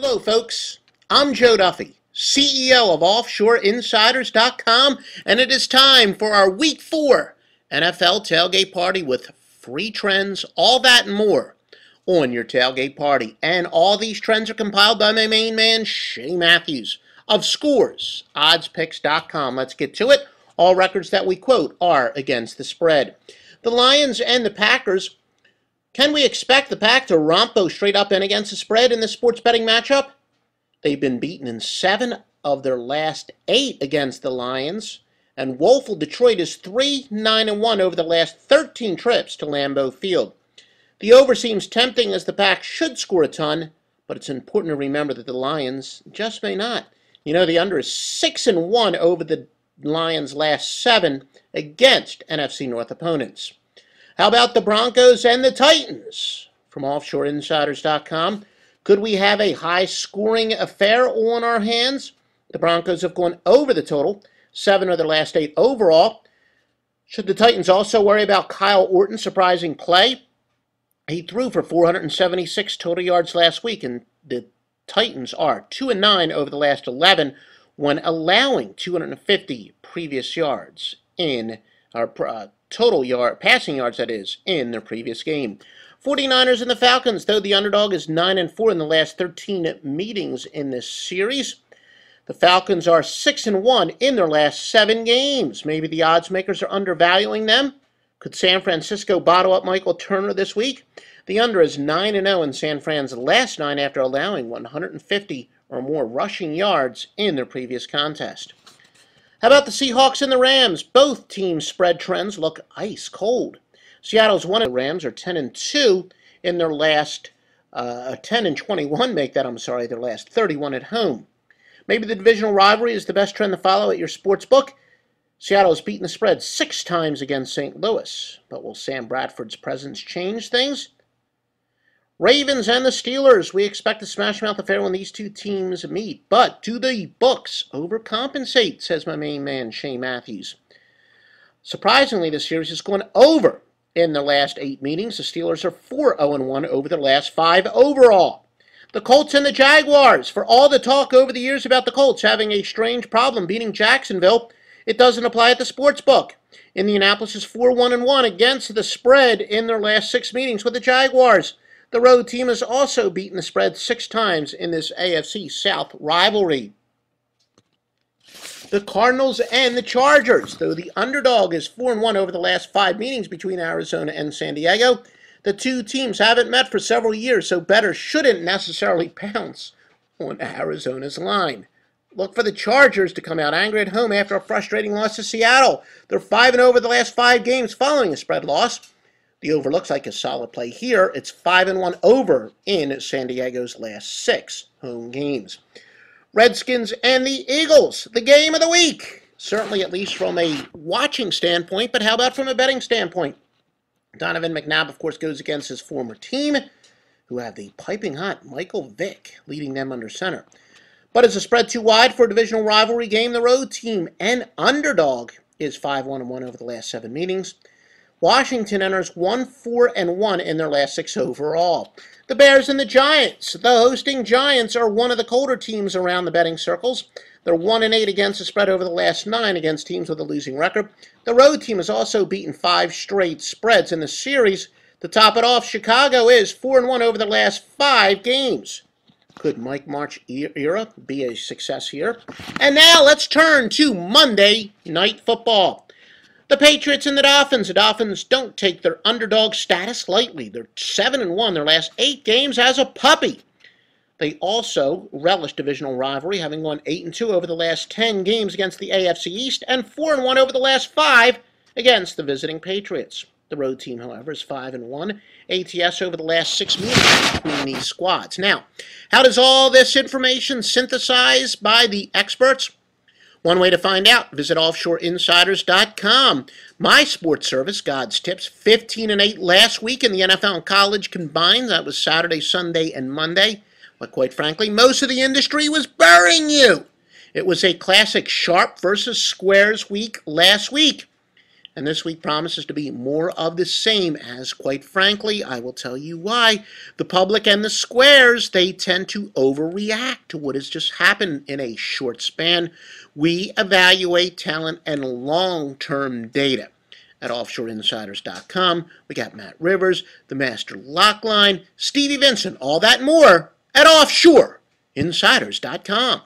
Hello, folks. I'm Joe Duffy, CEO of OffshoreInsiders.com, and it is time for our Week 4 NFL Tailgate Party with free trends, all that and more on your tailgate party. And all these trends are compiled by my main man, Shay Matthews of ScoresOddsPicks.com. Let's get to it. All records that we quote are against the spread. The Lions and the Packers. Can we expect the Pack to rompo straight up and against the spread in this sports betting matchup? They've been beaten in 7 of their last 8 against the Lions, and woeful Detroit is 3-9-1 over the last 13 trips to Lambeau Field. The over seems tempting as the Pack should score a ton, but it's important to remember that the Lions just may not. You know, the under is 6-1 over the Lions' last 7 against NFC North opponents. How about the Broncos and the Titans? From OffshoreInsiders.com, could we have a high-scoring affair on our hands? The Broncos have gone over the total, 7 of their last 8 overall. Should the Titans also worry about Kyle Orton's surprising play? He threw for 476 total yards last week, and the Titans are 2-9 over the last 11 when allowing 250 previous yards in our passing yards, that is, in their previous game. 49ers and the Falcons, though the underdog is 9-4 in the last 13 meetings in this series. The Falcons are 6-1 in their last 7 games. Maybe the odds makers are undervaluing them. Could San Francisco bottle up Michael Turner this week? The under is 9-0 in San Fran's last 9 after allowing 150 or more rushing yards in their previous contest. How about the Seahawks and the Rams? Both teams' spread trends look ice cold. Seattle's won. The Rams are 10-2 in their last 10-21. Their last 31 at home. Maybe the divisional rivalry is the best trend to follow at your sports book. Seattle has beaten the spread 6 times against St. Louis, but will Sam Bradford's presence change things? Ravens and the Steelers. We expect a smash-mouth affair when these two teams meet. But do the books overcompensate, says my main man, Shay Matthews. Surprisingly, the series has gone over in the last 8 meetings. The Steelers are 4-0-1 over their last 5 overall. The Colts and the Jaguars. For all the talk over the years about the Colts having a strange problem beating Jacksonville, it doesn't apply at the sports book. Indianapolis is 4-1-1 against the spread in their last 6 meetings with the Jaguars. The road team has also beaten the spread 6 times in this AFC South rivalry. The Cardinals and the Chargers. Though the underdog is 4-1 over the last 5 meetings between Arizona and San Diego, the two teams haven't met for several years, so bettors shouldn't necessarily pounce on Arizona's line. Look for the Chargers to come out angry at home after a frustrating loss to Seattle. They're 5-0 over the last 5 games following a spread loss. The over looks like a solid play here. It's 5-1 over in San Diego's last 6 home games. Redskins and the Eagles, the game of the week. Certainly at least from a watching standpoint, but how about from a betting standpoint? Donovan McNabb, of course, goes against his former team, who have the piping hot Michael Vick leading them under center. But is the spread too wide for a divisional rivalry game? The road team and underdog is 5-1-1 over the last 7 meetings. Washington enters 1-4-1 in their last 6 overall. The Bears and the Giants. The hosting Giants are one of the colder teams around the betting circles. They're 1-8 against the spread over the last 9 against teams with a losing record. The road team has also beaten 5 straight spreads in the series. To top it off, Chicago is 4-1 over the last 5 games. Could Mike March era be a success here? And now let's turn to Monday Night Football. The Patriots and the Dolphins. The Dolphins don't take their underdog status lightly. They're 7-1 their last 8 games as a puppy. They also relish divisional rivalry, having won 8-2 over the last 10 games against the AFC East and 4-1 over the last 5 against the visiting Patriots. The road team, however, is 5-1 ATS over the last 6 meetings between these squads. Now, how does all this information synthesized by the experts? One way to find out, visit OffshoreInsiders.com. My sports service, God's Tips, 15-8 last week in the NFL and college combined. That was Saturday, Sunday, and Monday. But quite frankly, most of the industry was burying you. It was a classic sharp versus squares week last week. And this week promises to be more of the same, as quite frankly, I will tell you why. The public and the squares, they tend to overreact to what has just happened in a short span. We evaluate talent and long-term data. At offshoreinsiders.com, we got Matt Rivers, the Master Lockline, Stevie Vincent, all that and more at offshoreinsiders.com.